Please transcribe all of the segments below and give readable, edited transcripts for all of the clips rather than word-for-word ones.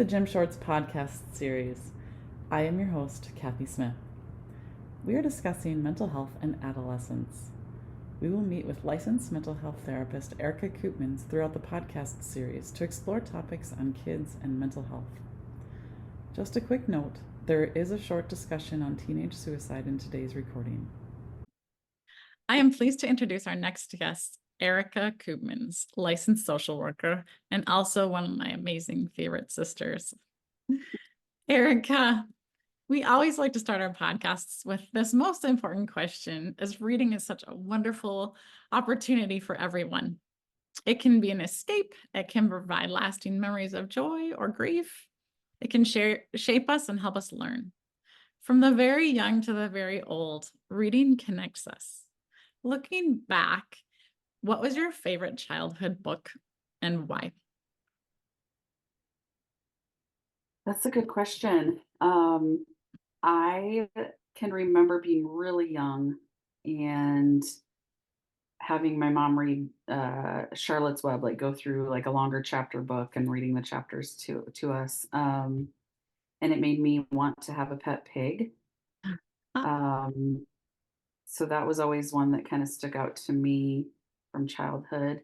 the Gym Shorts podcast series. I am your host, Kathy Smith. We are discussing mental health and adolescence. We will meet with licensed mental health therapist Erika Koopmans throughout the podcast series to explore topics on kids and mental health. Just a quick note, there is a short discussion on teenage suicide in today's recording. I am pleased to introduce our next guest, Erika Koopmans, licensed social worker, and also one of my amazing favorite sisters. Erika, we always like to start our podcasts with this most important question, as reading is such a wonderful opportunity for everyone. It can be an escape. It can provide lasting memories of joy or grief. It can shape us and help us learn. From the very young to the very old, reading connects us. Looking back, what was your favorite childhood book and why? That's a good question. I can remember being really young and having my mom read Charlotte's Web, like go through like a longer chapter book and reading the chapters to us. And it made me want to have a pet pig. Um, so that was always one that kind of stuck out to me from childhood.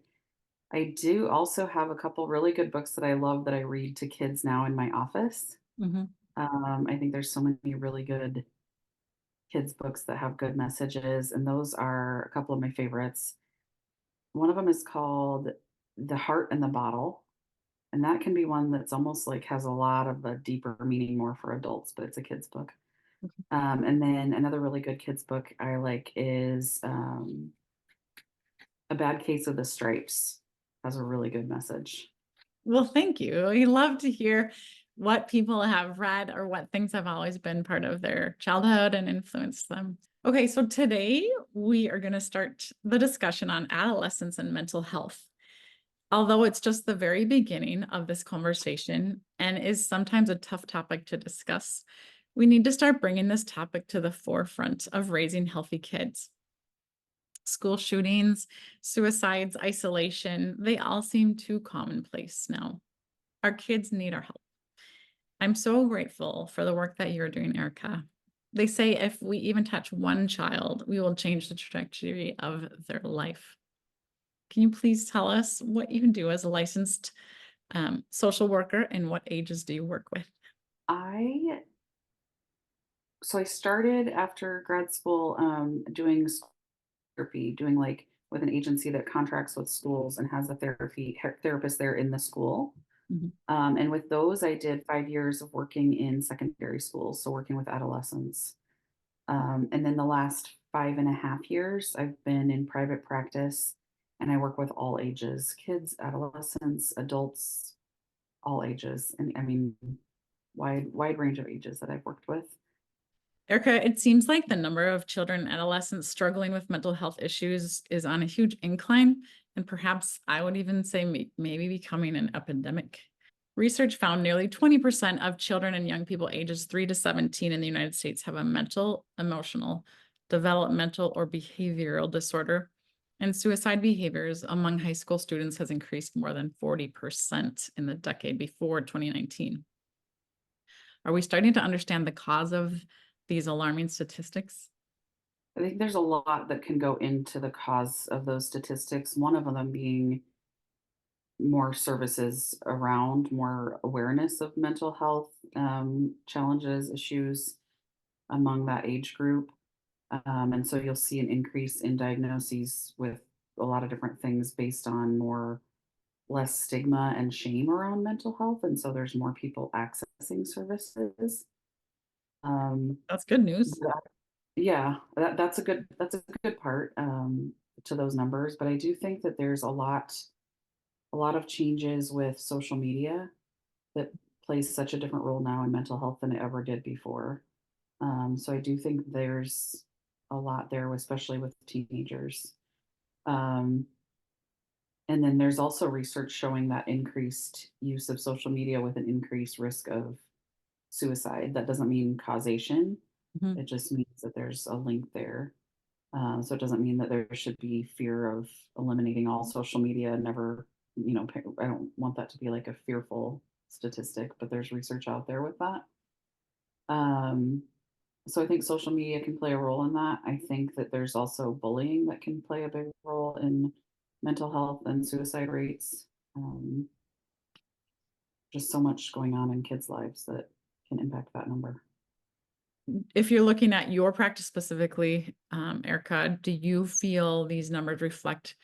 I do also have a couple really good books that I love that I read to kids now in my office. Mm-hmm. I think there's so many really good kids' books that have good messages, and those are a couple of my favorites. One of them is called The Heart and the Bottle, and that can be one that's almost like has a lot of a deeper meaning more for adults, but it's a kid's book. And then another really good kids' book I like is A Bad Case of the Stripes. Has a really good message. Well, thank you. We love to hear what people have read or what things have always been part of their childhood and influenced them. Okay, so today we are going to start the discussion on adolescence and mental health. Although it's just the very beginning of this conversation and is sometimes a tough topic to discuss, we need to start bringing this topic to the forefront of raising healthy kids. School shootings, suicides, isolation, they all seem too commonplace now. Our kids need our help. I'm so grateful for the work that you're doing, Erika. They say if we even touch one child, we will change the trajectory of their life. Can you please tell us what you do as a licensed social worker and what ages do you work with? I I started after grad school doing therapy, doing like with an agency that contracts with schools and has a therapist there in the school. Mhm. And with those, I did 5 years of working in secondary schools, so working with adolescents. And then the last 5.5 years, I've been in private practice and I work with all ages, kids, adolescents, adults, all ages. And I mean, wide range of ages that I've worked with. Erika, it seems like the number of children and adolescents struggling with mental health issues is on a huge incline, and perhaps I would even say maybe becoming an epidemic. Research found nearly 20% of children and young people ages 3 to 17 in the United States have a mental, emotional, developmental, or behavioral disorder. And suicide behaviors among high school students has increased more than 40% in the decade before 2019. Are we starting to understand the cause of these alarming statistics? I think there's a lot that can go into the cause of those statistics. One of them being more services around, more awareness of mental health challenges, issues among that age group. And so you'll see an increase in diagnoses with a lot of different things based on less stigma and shame around mental health. And so there's more people accessing services. That's good news. But yeah, that's a good part to those numbers. But I do think that there's a lot of changes with social media that plays such a different role now in mental health than it ever did before. So I do think there's a lot there, especially with teenagers. Um, and then there's also research showing that increased use of social media with an increased risk of suicide. That doesn't mean causation. Mhm. It just means that there's a link there. So it doesn't mean that there should be fear of eliminating all social media. Never, I don't want that to be like a fearful. statistic, but there's research out there with that. Um, so I think social media can play a role in that. I think that there's also bullying that can play a big role in mental health and suicide rates. Um, just so much going on in kids' lives that can impact that number. If you're looking at your practice specifically, Erica, do you feel these numbers reflect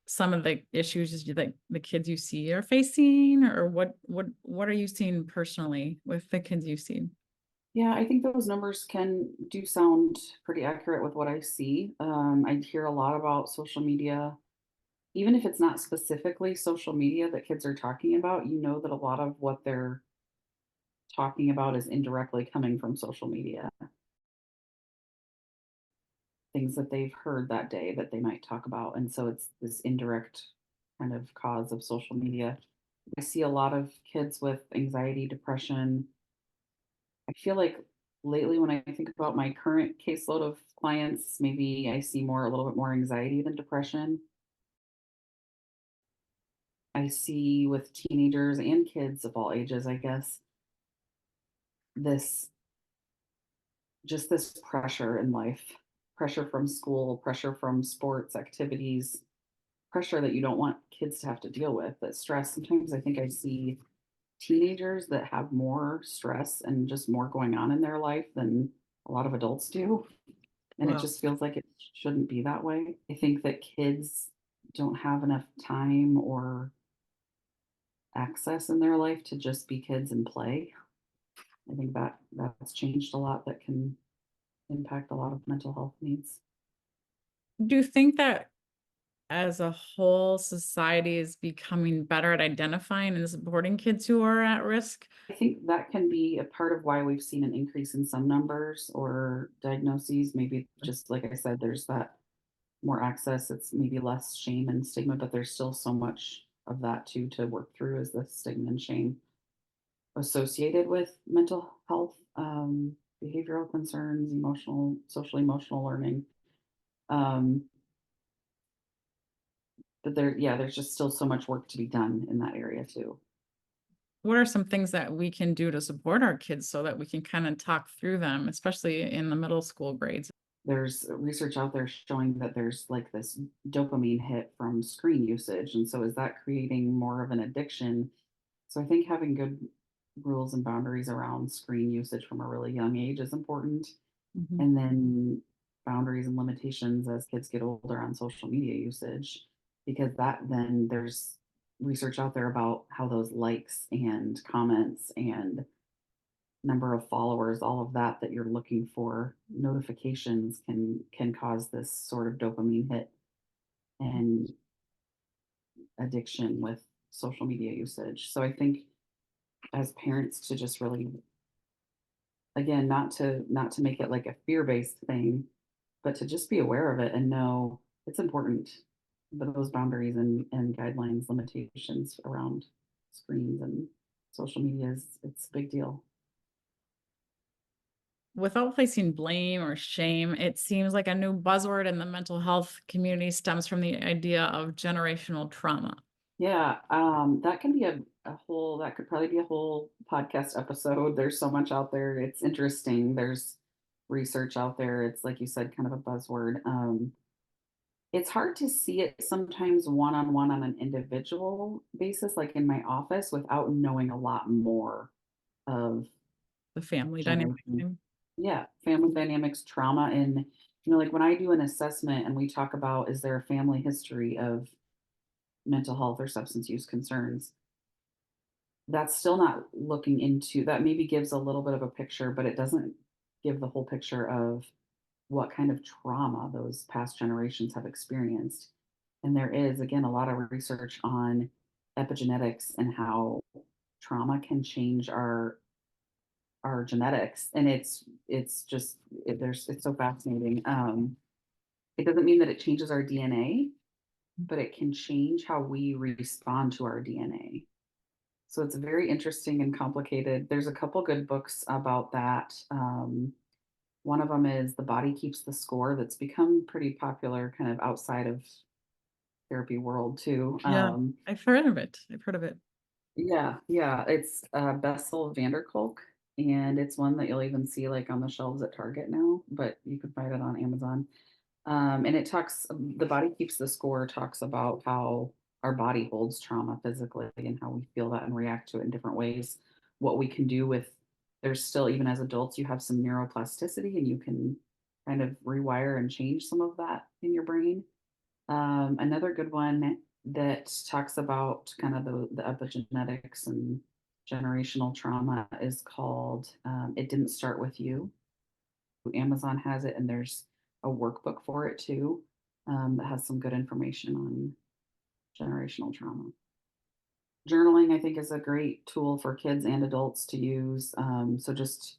some of the issues that the kids you see are facing, or what are you seeing personally with the kids you've seen? Yeah, I think those numbers can do sound pretty accurate with what I see. I hear a lot about social media, even if it's not specifically social media that kids are talking about, you know that a lot of what they're talking about is indirectly coming from social media. Things that they've heard that day that they might talk about. And so it's this indirect kind of cause of social media. I see a lot of kids with anxiety, depression. I feel like lately, when I think about my current caseload of clients, maybe I see a little bit more anxiety than depression. I see with teenagers and kids of all ages, I guess, this this pressure in life, pressure from school, pressure from sports activities, pressure that you don't want kids to have to deal with, that stress. Sometimes I think I see teenagers that have more stress and just more going on in their life than a lot of adults do. And it Well, just feels like it shouldn't be that way. I think that kids don't have enough time or access in their life to just be kids and play. I think that that's changed a lot, that can impact a lot of mental health needs. do you think that as a whole, society is becoming better at identifying and supporting kids who are at risk? I think that can be a part of why we've seen an increase in some numbers or diagnoses. Maybe just like I said, there's that more access. It's maybe less shame and stigma, but there's still so much of that too to work through, is the stigma and shame associated with mental health, behavioral concerns, emotional, social emotional learning. Um, but yeah, there's just still so much work to be done in that area too. What are some things that we can do to support our kids so that we can kind of talk through them, especially in the middle school grades? There's research out there showing that there's like this dopamine hit from screen usage. And so is that creating more of an addiction? So I think having good rules and boundaries around screen usage from a really young age is important. Mhm. And then boundaries and limitations as kids get older on social media usage, because that then there's research out there about how those likes and comments and number of followers, all of that that you're looking for, notifications can cause this sort of dopamine hit and addiction with social media usage. So I think as parents to just really, again, not to make it like a fear-based thing, but to just be aware of it and know it's important, those boundaries and guidelines, limitations around screens and social media is, it's a big deal. Without placing blame or shame, it seems like a new buzzword in the mental health community stems from the idea of generational trauma. Yeah, that can be a whole, that could probably be a whole podcast episode. There's so much out there. It's interesting. There's research out there. It's like you said, kind of a buzzword. It's hard to see it sometimes one on one on an individual basis, like in my office, without knowing a lot more of The family dynamic generation. thing. Yeah, family dynamics, trauma, and like when I do an assessment and we talk about, is there a family history of mental health or substance use concerns? That's still not looking into that. Maybe gives a little bit of a picture, but it doesn't give the whole picture of what kind of trauma those past generations have experienced. And there is, again, a lot of research on epigenetics and how trauma can change our genetics. And it's just it's so fascinating. It doesn't mean that it changes our DNA, but it can change how we respond to our DNA. So it's very interesting and complicated. There's a couple good books about that. One of them is The Body Keeps the Score, that's become pretty popular kind of outside of therapy world too. Yeah, I've heard of it. I've heard of it. Yeah, it's, Bessel van der Kolk, and it's one that you'll even see, like, on the shelves at Target now, but you can find it on Amazon. And it talks The Body Keeps the Score talks about how our body holds trauma physically and how we feel that and react to it in different ways. What we can do with There's still, even as adults, you have some neuroplasticity and you can kind of rewire and change some of that in your brain. Another good one that talks about kind of the epigenetics and generational trauma is called It Didn't Start With You. Amazon has it, and there's a workbook for it too, that has some good information on generational trauma. Journaling, I think, is a great tool for kids and adults to use. So just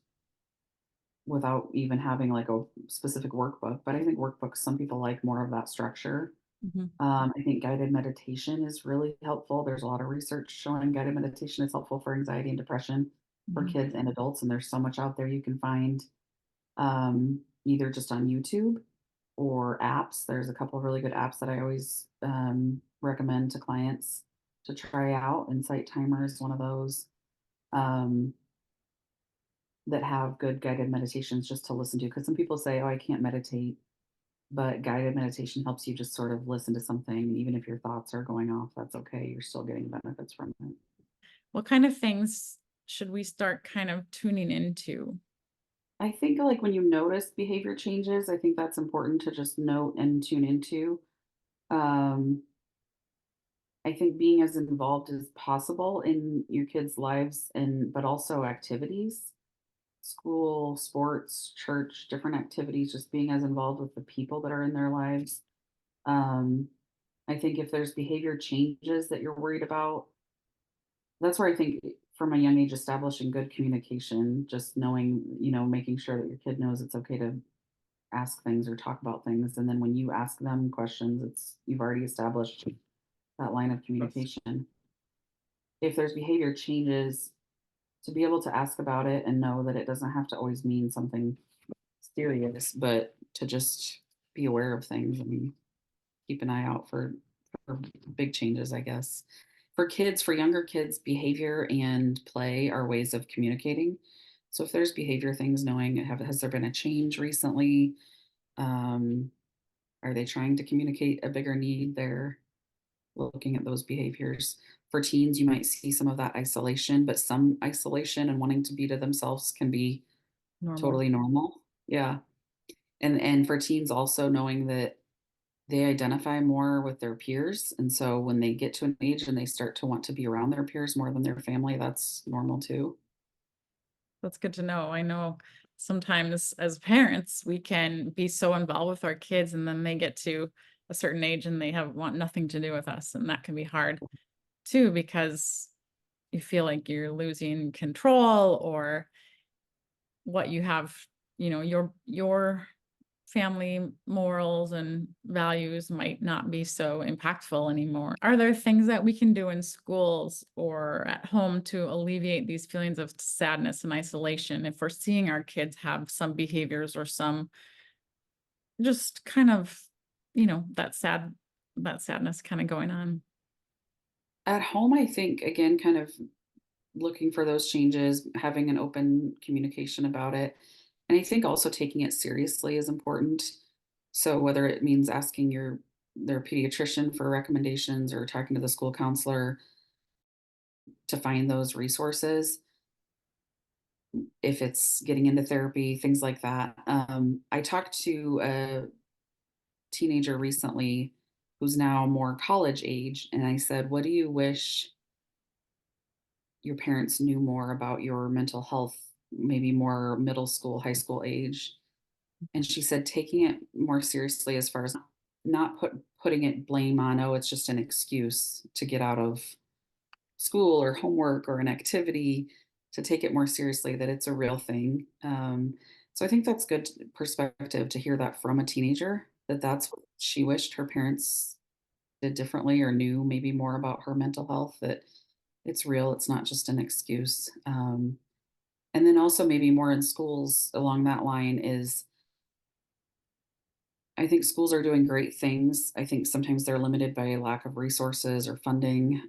without even having like a specific workbook, but I think workbooks, some people like more of that structure. Mhm. I think guided meditation is really helpful. There's a lot of research showing guided meditation is helpful for anxiety and depression for Mhm. kids and adults, and there's so much out there you can find, either just on YouTube or apps. There's a couple of really good apps that I always recommend to clients to try out. Insight Timer is one of those, um, that have good guided meditations just to listen to. Because some people say, "Oh, I can't meditate," but guided meditation helps you just sort of listen to something, and even if your thoughts are going off, that's okay. You're still getting benefits from it. What kind of things should we start kind of tuning into? I think like when you notice behavior changes, I think that's important to just note and tune into. Um, I think being as involved as possible in your kids' lives, and but also activities, school, sports, church, different activities, just being as involved with the people that are in their lives. Um, I think if there's behavior changes that you're worried about, that's where I think from a young age, establishing good communication, just knowing, making sure that your kid knows it's okay to ask things or talk about things. And then when you ask them questions, you've already established that line of communication. If there's behavior changes, to be able to ask about it and know that it doesn't have to always mean something serious, but to just be aware of things and keep an eye out for big changes, I guess. For younger kids, behavior and play are ways of communicating. So if there's behavior things, knowing has there been a change recently? Um, are they trying to communicate a bigger need there? Looking at those behaviors. For teens, you might see some of that isolation, but some isolation and wanting to be to themselves can be Normal. totally normal. Yeah. And for teens also knowing that they identify more with their peers. And so when they get to an age and they start to want to be around their peers more than their family, that's normal too. That's good to know. I know sometimes as parents, we can be so involved with our kids and then they get to a certain age and they have want nothing to do with us. And that can be hard too, because you feel like you're losing control or what you have, your family morals and values might not be so impactful anymore. Are there things that we can do in schools or at home to alleviate these feelings of sadness and isolation if we're seeing our kids have some behaviors or some just kind of, that sadness kind of going on? At home, I think, again, kind of looking for those changes, having an open communication about it. And I think also taking it seriously is important. So whether it means asking their pediatrician for recommendations or talking to the school counselor to find those resources, if it's getting into therapy, things like that. I talked to a teenager recently who's now more college age, and I said, "What do you wish your parents knew more about your mental health, maybe more middle school, high school age?" And she said, taking it more seriously as far as not putting it blame on, oh, it's just an excuse to get out of school or homework or an activity, to take it more seriously, that it's a real thing. So I think that's good perspective to hear that from a teenager, that that's what she wished her parents did differently or knew maybe more about her mental health, that it's real, it's not just an excuse. And then also maybe more in schools along that line is I think schools are doing great things. I think sometimes they're limited by a lack of resources or funding.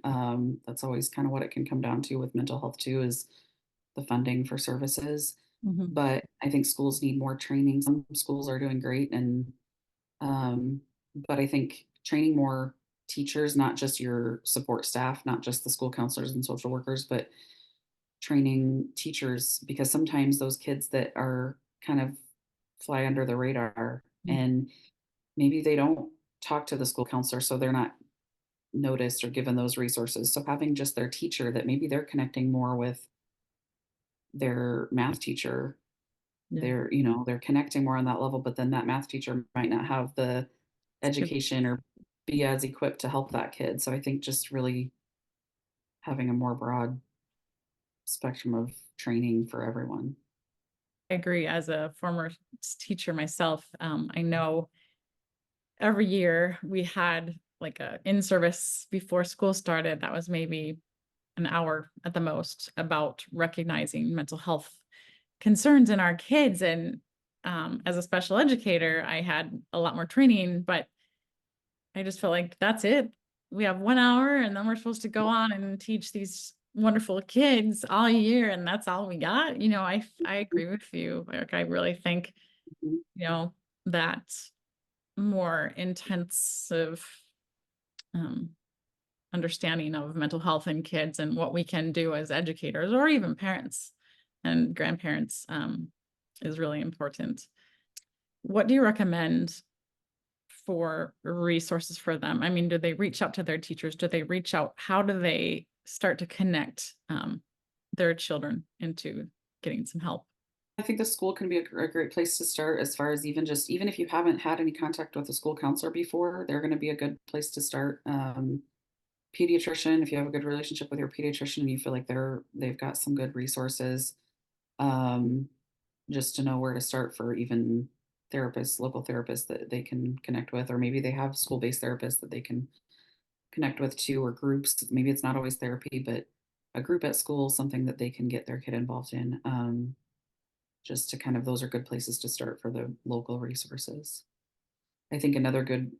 That's always kind of what it can come down to with mental health too, is the funding for services. Mhm. But I think schools need more training. Some schools are doing great, and um, but I think training more teachers, not just your support staff, not just the school counselors and social workers, but training teachers, because sometimes those kids that are kind of fly under the radar, Mm. and maybe they don't talk to the school counselor, so they're not noticed or given those resources. So having just their teacher, that maybe they're connecting more with their math teacher, Yeah. they're connecting more on that level, but then that math teacher might not have the Skip. education or be as equipped to help that kid. So I think just really having a more broad spectrum of training for everyone. I agree. As a former teacher myself, I know every year we had like a in-service before school started that was maybe an hour at the most about recognizing mental health concerns in our kids. And as a special educator, I had a lot more training, but I just felt like that's it. We have 1 hour and then we're supposed to go on and teach these wonderful kids all year, and that's all we got. I agree with you. Like, I really think, Mhm. you know, that more intensive um, understanding of mental health in kids and what we can do as educators or even parents and grandparents is really important. What do you recommend for resources for them? I mean, do they reach out to their teachers? Do they reach out? How do they start to connect their children into getting some help? I think the school can be a great place to start, as far as even if you haven't had any contact with a school counselor before, they're going to be a good place to start. Pediatrician, if you have a good relationship with your pediatrician and you feel like they've got some good resources, um, just to know where to start for even therapists, local therapists that they can connect with, or maybe they have school-based therapists that they can connect with too, or groups. Maybe it's not always therapy, but a group at school, something that they can get their kid involved in. Just to kind of, those are good places to start for the local resources. I think another good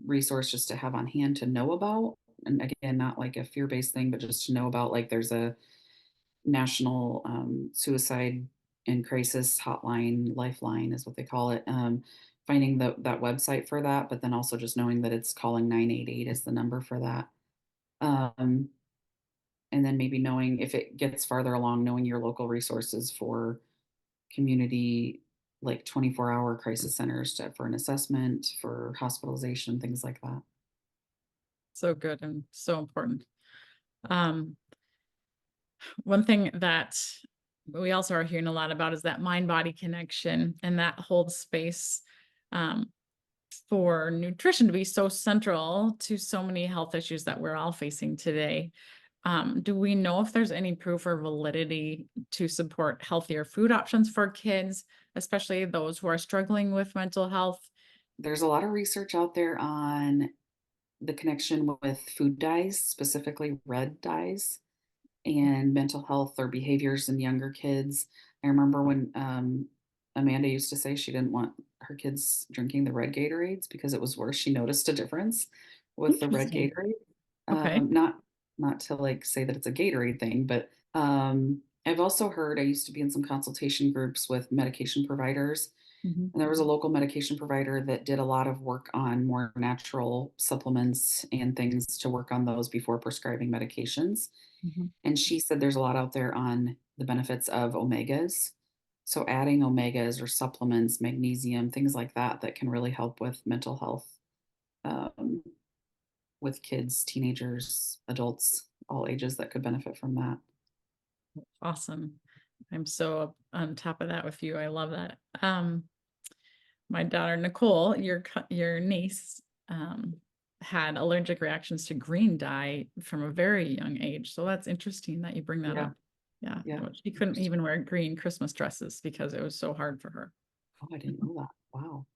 resource just to have on hand to know about, and again, not like a fear-based thing, but just to know about, like there's a national suicide and crisis hotline, lifeline is what they call it. Finding that website for that, but then also just knowing that it's calling 988 is the number for that. Um, and then maybe knowing if it gets farther along, knowing your local resources for community, like 24-hour crisis centers for an assessment, for hospitalization, things like that. So good and so important. Um, One thing that we also are hearing a lot about is that mind body connection, and that holds space um, for nutrition to be so central to so many health issues that we're all facing today. Do we know if there's any proof or validity to support healthier food options for kids, especially those who are struggling with mental health? There's a lot of research out there on the connection with food dyes, specifically red dyes, and mental health or behaviors in younger kids. I remember when Amanda used to say she didn't want her kids drinking the red Gatorades because it was worse. She noticed a difference with the red Interesting. Gatorade. Okay. Not to like say that it's a Gatorade thing, but I've also heard, I used to be in some consultation groups with medication providers, Mhm, and there was a local medication provider that did a lot of work on more natural supplements and things to work on those before prescribing medications. mhm. And she said there's a lot out there on the benefits of omegas. So adding omegas or supplements, magnesium, things like that, that can really help with mental health, um, with kids, teenagers, adults, all ages that could benefit from that. Awesome. I'm so on top of that with you. I love that. My daughter Nicole, your niece, had allergic reactions to green dye from a very young age. So that's interesting that you bring that Yeah, up. Yeah, yeah. well, she couldn't even wear green Christmas dresses because it was so hard for her. Oh, I didn't know that. Wow.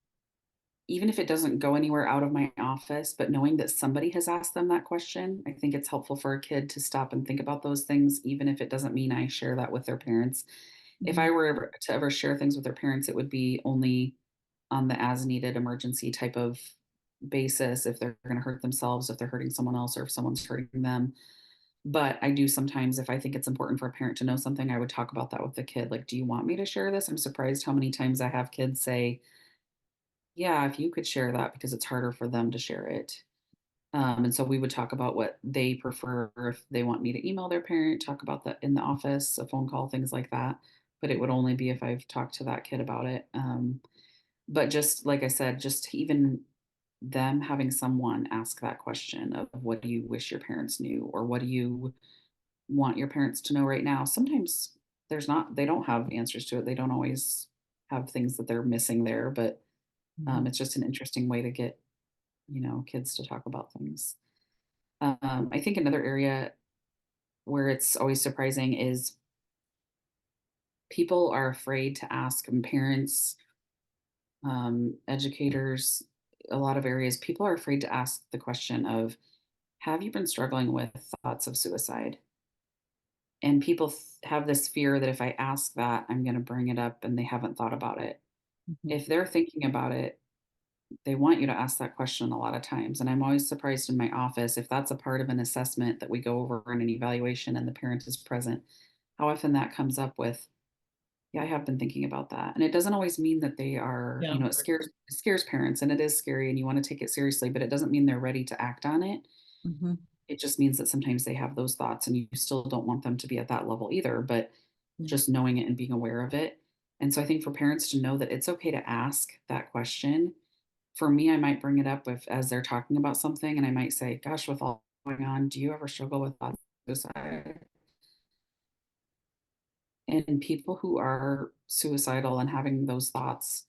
Even if it doesn't go anywhere out of my office, but knowing that somebody has asked them that question, I think it's helpful for a kid to stop and think about those things, even if it doesn't mean I share that with their parents. If Mhm. I were ever to ever share things with their parents, it would be only on the as needed emergency type of basis if they're going to hurt themselves, if they're hurting someone else, or if someone's hurting them. But I do sometimes, if I think it's important for a parent to know something, I would talk about that with the kid. Like, do you want me to share this? I'm surprised how many times I have kids say, yeah, if you could share that because it's harder for them to share it. And so we would talk about what they prefer, if they want me to email their parent, talk about that in the office, a phone call, things like that. But it would only be if I've talked to that kid about it. But just like I said, just even them having someone ask that question of what do you wish your parents knew, or what do you want your parents to know right now? Sometimes they don't have answers to it. They don't always have things that they're missing there, but Mhm. it's just an interesting way to get, kids to talk about things. I think another area where it's always surprising is people are afraid to ask, and parents, educators, a lot of areas, people are afraid to ask the question of, have you been struggling with thoughts of suicide? And people have this fear that if I ask that, I'm going to bring it up and they haven't thought about it. Mhm. If they're thinking about it, they want you to ask that question a lot of times. And I'm always surprised in my office if that's a part of an assessment that we go over in an evaluation and the parent is present, how often that comes up with, yeah, I have been thinking about that. And it doesn't always mean that they are, Yeah. it scares parents and it is scary and you want to take it seriously, but it doesn't mean they're ready to act on it. Mhm. It just means that sometimes they have those thoughts and you still don't want them to be at that level either, but Yeah. just knowing it and being aware of it. And so I think for parents to know that it's okay to ask that question. For me, I might bring it up with as they're talking about something and I might say, gosh, with all going on, do you ever struggle with thoughts of suicide? And people who are suicidal and having those thoughts,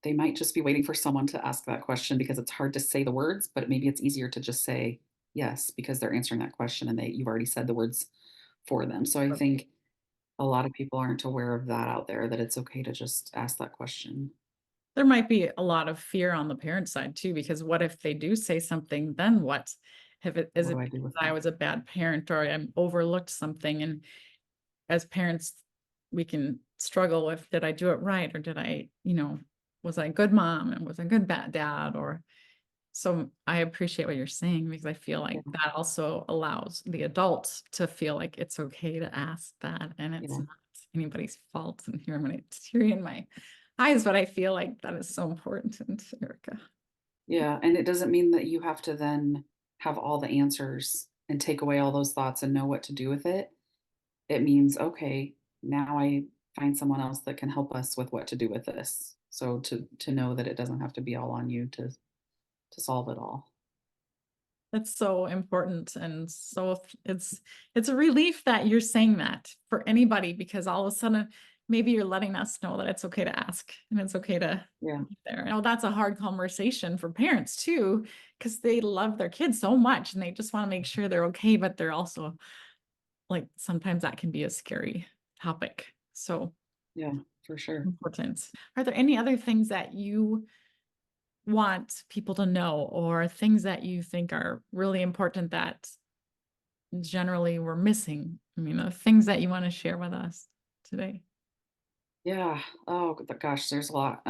they might just be waiting for someone to ask that question because it's hard to say the words, but maybe it's easier to just say yes because they're answering that question and you've already said the words for them. So I think a lot of people aren't aware of that out there, that it's okay to just ask that question. There might be a lot of fear on the parent side too, because what if they do say something, then what? If it is What it do I do because with I that? was a bad parent or I overlooked something? And as parents, we can struggle with, did I do it right? Or did I, was I a good mom and was I a good bad dad? Or so I appreciate what you're saying because I feel like Yeah, that also allows the adults to feel like it's okay to ask that and it's yeah, not anybody's fault. And here I'm going to tear in my eyes, but I feel like that is so important, Erica. yeah. And it doesn't mean that you have to then have all the answers and take away all those thoughts and know what to do with it. It means, okay, now I find someone else that can help us with what to do with this. So to know that it doesn't have to be all on you to solve it all. That's so important. And so it's a relief that you're saying that for anybody because all of a sudden maybe you're letting us know that it's okay to ask and it's okay to Yeah, be there. That's a hard conversation for parents too, because they love their kids so much and they just want to make sure they're okay, but they're also like sometimes that can be a scary topic. So yeah, for sure. important. Are there any other things that you want people to know or things that you think are really important that generally we're missing? I mean, things that you want to share with us today. Yeah. Oh gosh, there's a lot.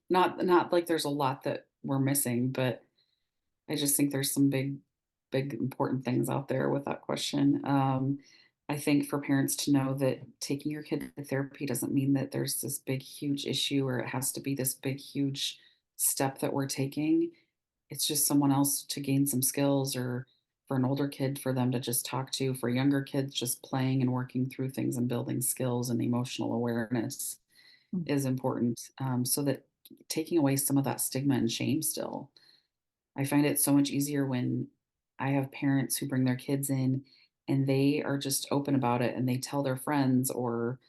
Not like there's a lot that we're missing, but I just think there's some big important things out there with that question. I think for parents to know that taking your kid to therapy doesn't mean that there's this big huge issue or it has to be this big huge step that we're taking. It's just someone else to gain some skills, or for an older kid for them to just talk to, for younger kids just playing and working through things and building skills and emotional awareness Mm. is important, so that taking away some of that stigma and shame still. I find it so much easier when I have parents who bring their kids in and they are just open about it and they tell their friends or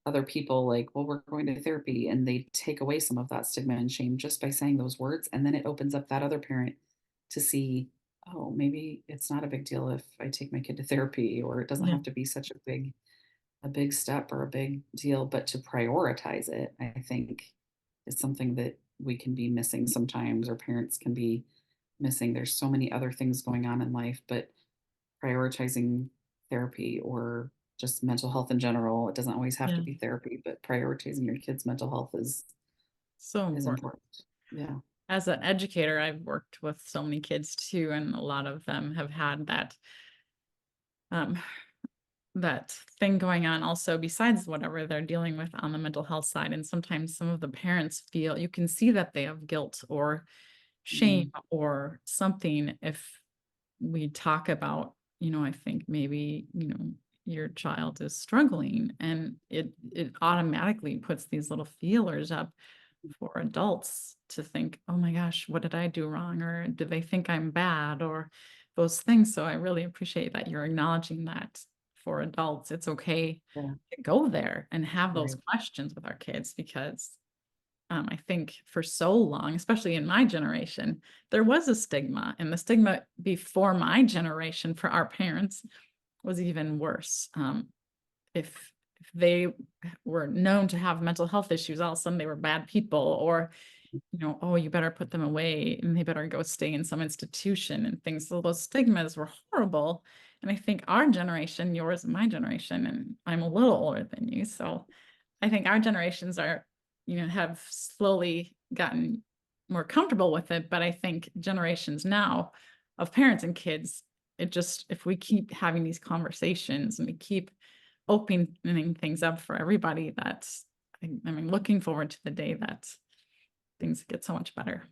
other people, like, well, we're going to therapy, and they take away some of that stigma and shame just by saying those words. And then it opens up that other parent to see, oh, maybe it's not a big deal if I take my kid to therapy, or it doesn't Yeah. have to be such a big step or a big deal, but to prioritize it, I think is something that we can be missing sometimes, or parents can be missing. There's so many other things going on in life, but prioritizing therapy or just mental health in general, it doesn't always have to Yeah. be therapy, but prioritizing your kids' mental health is So is important. important. Yeah. As an educator, I've worked with so many kids too, and a lot of them have had um, that thing going on also besides whatever they're dealing with on the mental health side. And sometimes some of the parents feel you can see that they have guilt or shame Mhm. or something if we talk about, I think maybe, your child is struggling and it automatically puts these little feelers up for adults to think, oh my gosh, what did I do wrong? Or do they think I'm bad? Or those things. So I really appreciate that you're acknowledging that for adults. It's okay Yeah. to go there and have those Right. questions with our kids because I think for so long, especially in my generation, there was a stigma, and the stigma before my generation for our parents was even worse. If they were known to have mental health issues, all of a sudden they were bad people, or oh, you better put them away and they better go stay in some institution and things. So those stigmas were horrible. And I think our generation, yours and my generation, and I'm a little older than you, so I think our generations are, have slowly gotten more comfortable with it. But I think generations now of parents and kids, if we keep having these conversations and we keep opening things up for everybody, looking forward to the day that things get so much better.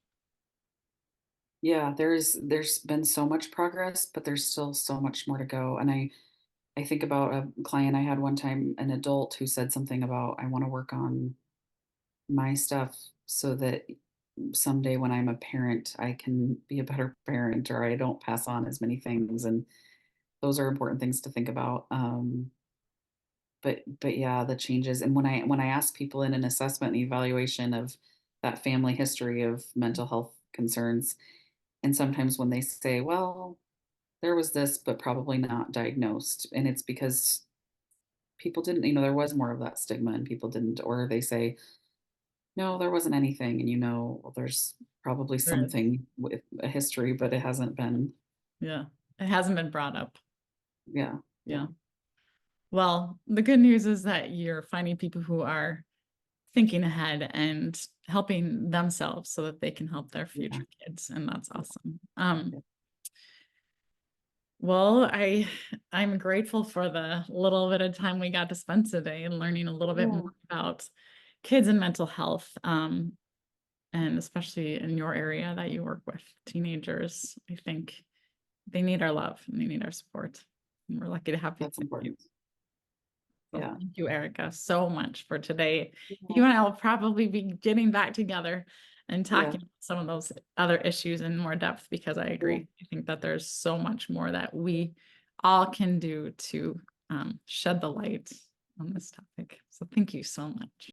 Yeah, there's been so much progress, but there's still so much more to go. And I think about a client I had one time, an adult who said something about, I want to work on my stuff so that someday when I'm a parent, I can be a better parent or I don't pass on as many things. And those are important things to think about. But yeah, the changes. And when I ask people in an assessment and evaluation of that family history of mental health concerns, and sometimes when they say, well, there was this, but probably not diagnosed. And it's because people didn't, there was more of that stigma and people didn't, or they say, no, there wasn't anything. And well, there's probably Right. something with a history, but it hasn't been, Yeah. It hasn't been brought up. yeah, yeah, Yeah. Well, the good news is that you're finding people who are thinking ahead and helping themselves so that they can help their yeah, future kids. And that's yeah, awesome. yeah. Well, I'm grateful for the little bit of time we got to spend today and learning a little bit more Yeah, about kids and mental health. And especially in your area that you work with teenagers, I think they need our love and they need our support. And we're lucky to have people that's like you. important. So Yeah. thank you, Erica, so much for today. Yeah. You and I will probably be getting back together and Yeah. talking about some of those other issues in more depth because I Yeah. agree. I think that there's so much more that we all can do to shed the light on this topic. So thank you so much.